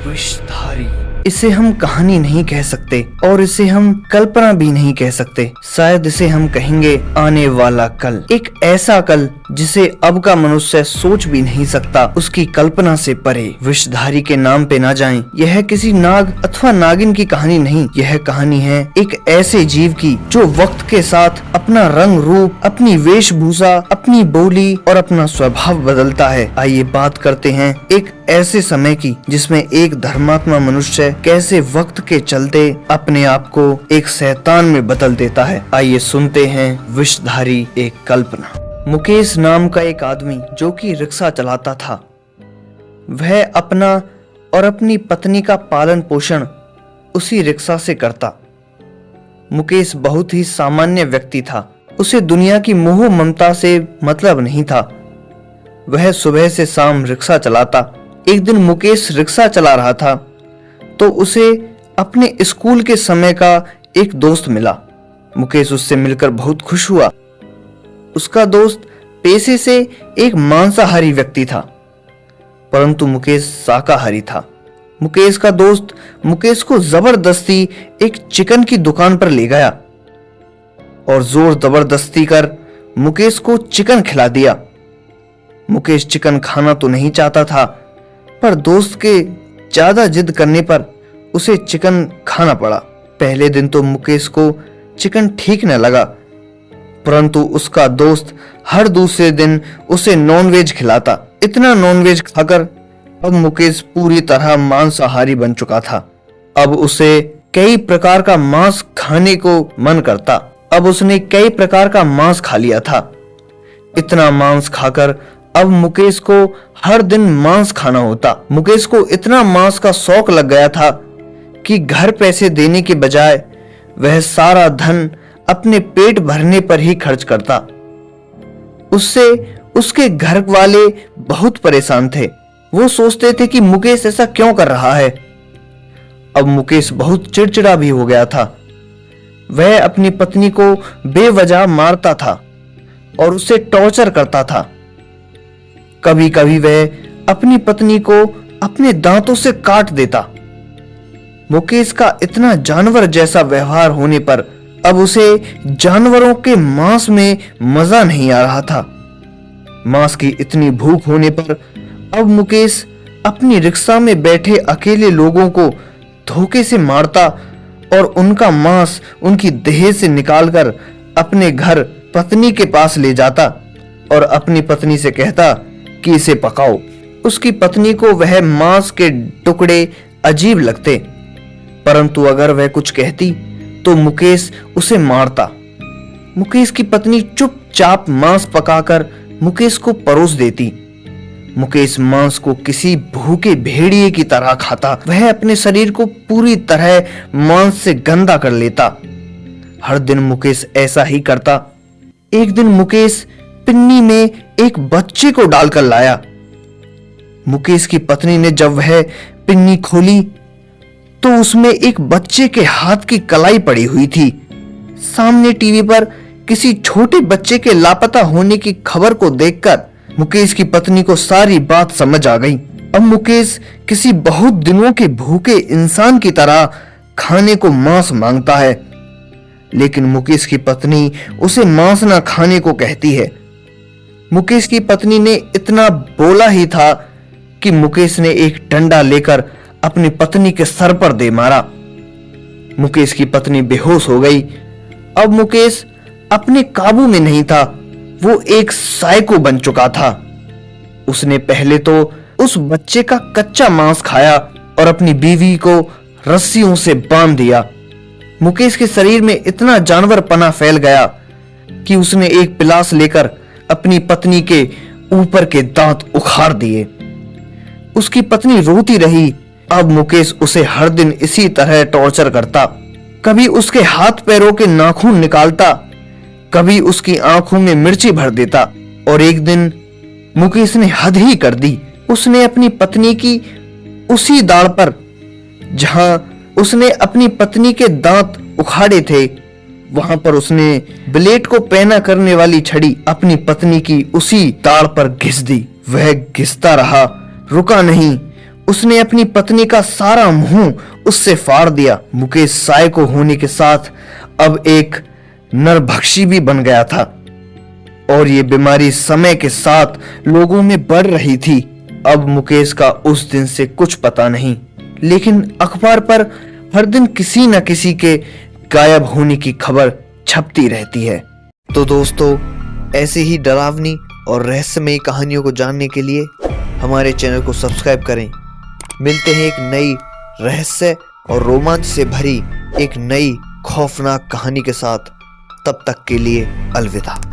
विषधारी। इसे हम कहानी नहीं कह सकते और इसे हम कल्पना भी नहीं कह सकते। शायद इसे हम कहेंगे आने वाला कल, एक ऐसा कल जिसे अब का मनुष्य सोच भी नहीं सकता, उसकी कल्पना से परे। विषधारी के नाम पे ना जाएं। यह किसी नाग अथवा नागिन की कहानी नहीं, यह कहानी है एक ऐसे जीव की जो वक्त के साथ अपना रंग रूप, अपनी वेशभूषा, अपनी बोली और अपना स्वभाव बदलता है। आइए बात करते हैं एक ऐसे समय की जिसमें एक धर्मात्मा मनुष्य कैसे वक्त के चलते अपने आप को एक शैतान में बदल देता है। आइए सुनते हैं विषधारी एक कल्पना। मुकेश नाम का एक आदमी जो कि रिक्शा चलाता था, वह अपना और अपनी पत्नी का पालन पोषण उसी रिक्शा से करता। मुकेश बहुत ही सामान्य व्यक्ति था। उसे दुनिया की मोह ममता से मतलब नहीं था। वह सुबह से शाम रिक्शा चलाता। एक दिन मुकेश रिक्शा चला रहा था तो उसे अपने स्कूल के समय का एक दोस्त मिला। मुकेश उससे मिलकर बहुत खुश हुआ। उसका दोस्त पेशे से एक मांसाहारी व्यक्ति था, परंतु मुकेश शाकाहारी था। मुकेश का दोस्त मुकेश को जबरदस्ती एक चिकन की दुकान पर ले गया और जोर जबरदस्ती कर मुकेश को चिकन खिला दिया। मुकेश चिकन खाना तो नहीं चाहता था, पर दोस्त के ज्यादा जिद करने पर उसे चिकन खाना पड़ा। पहले दिन तो मुकेश को चिकन ठीक न लगा, परंतु उसका दोस्त हर दूसरे दिन उसे नॉनवेज खिलाता। इतना नॉनवेज खाकर अब मुकेश पूरी तरह मांसाहारी बन चुका था। अब उसे कई प्रकार का मांस खाने को मन करता। अब उसने कई प्रकार का मांस खा लिया था। इतना मांस खाकर अब मुकेश को हर दिन मांस खाना होता। मुकेश को इतना मांस का शौक लग गया था कि घर पैसे देने के बजाय वह सारा धन अपने पेट भरने पर ही खर्च करता। उससे उसके घर वाले बहुत परेशान थे। वो सोचते थे कि मुकेश ऐसा क्यों कर रहा है। अब मुकेश बहुत चिड़चिड़ा भी हो गया था। वह अपनी पत्नी को बेवजह मारता था और उसे टॉर्चर करता था। कभी कभी वह अपनी पत्नी को अपने दांतों से काट देता। मुकेश का इतना जानवर जैसा व्यवहार होने पर अब उसे जानवरों के मांस में मजा नहीं आ रहा था। मांस की इतनी भूख होने पर अब मुकेश अपनी रिक्शा में बैठे अकेले लोगों को धोखे से मारता और उनका मांस उनकी देह से निकालकर अपने घर पत्नी के पास ले जाता और अपनी पत्नी से कहता कि इसे पकाओ। उसकी पत्नी को वह मांस के टुकड़े अजीब लगते, परंतु अगर वह कुछ कहती तो मुकेश उसे मारता। मुकेश की पत्नी चुपचाप मांस पकाकर मुकेश को परोस देती। मुकेश मांस को किसी भूखे भेड़िए की तरह खाता। वह अपने शरीर को पूरी तरह मांस से गंदा कर लेता। हर दिन मुकेश ऐसा ही करता। एक दिन मुकेश पिन्नी में एक बच्चे को डालकर लाया। मुकेश की पत्नी ने जब वह पिन्नी खोली तो उसमें एक बच्चे के हाथ की कलाई पड़ी हुई थी। सामने टीवी पर किसी छोटे बच्चे के लापता होने की खबर को देखकर मुकेश की पत्नी को सारी बात समझ आ गई। अब मुकेश किसी बहुत दिनों के भूखे इंसान की तरह खाने को मांस मांगता है, लेकिन मुकेश की पत्नी उसे मांस ना खाने को कहती है। मुकेश की पत्नी ने इतना बोला ही था कि मुकेश ने एक डंडा लेकर अपनी पत्नी के सर पर दे मारा। मुकेश की पत्नी बेहोश हो गई। अब मुकेश अपने काबू में नहीं था। वो एक साइको बन चुका था। उसने पहले तो उस बच्चे का कच्चा मांस खाया और अपनी बीवी को रस्सियों से बांध दिया। मुकेश के शरीर में इतना जानवरपना फैल गया कि उसने एक पिलास लेकर अपनी पत्नी के ऊपर के दांत उखाड़ दिए। उसकी पत्नी रोती रही। अब मुकेश उसे हर दिन इसी तरह टॉर्चर करता। कभी उसके हाथ पैरों के नाखून निकालता, कभी उसकी आंखों में मिर्ची भर देता। और एक दिन मुकेश ने हद ही कर दी। उसने अपनी पत्नी की उसी दाढ़ पर जहां उसने अपनी पत्नी के दांत उखाड़े थे, वहां पर उसने ब्लेड को पैना करने वाली छड़ी अपनी पत्नी की उसी दाढ़ पर घिस दी। वह घिसता रहा, रुका नहीं। उसने अपनी पत्नी का सारा मुंह उससे फाड़ दिया। मुकेश साय को होने के साथ अब एक नरभक्षी भी बन गया था और ये बीमारी समय के साथ लोगों में बढ़ रही थी। अब मुकेश का उस दिन से कुछ पता नहीं, लेकिन अखबार पर हर दिन किसी न किसी के गायब होने की खबर छपती रहती है। तो दोस्तों, ऐसे ही डरावनी और रहस्यमयी कहानियों को जानने के लिए हमारे चैनल को सब्सक्राइब करें। मिलते हैं एक नई रहस्य और रोमांच से भरी एक नई खौफनाक कहानी के साथ। तब तक के लिए अलविदा।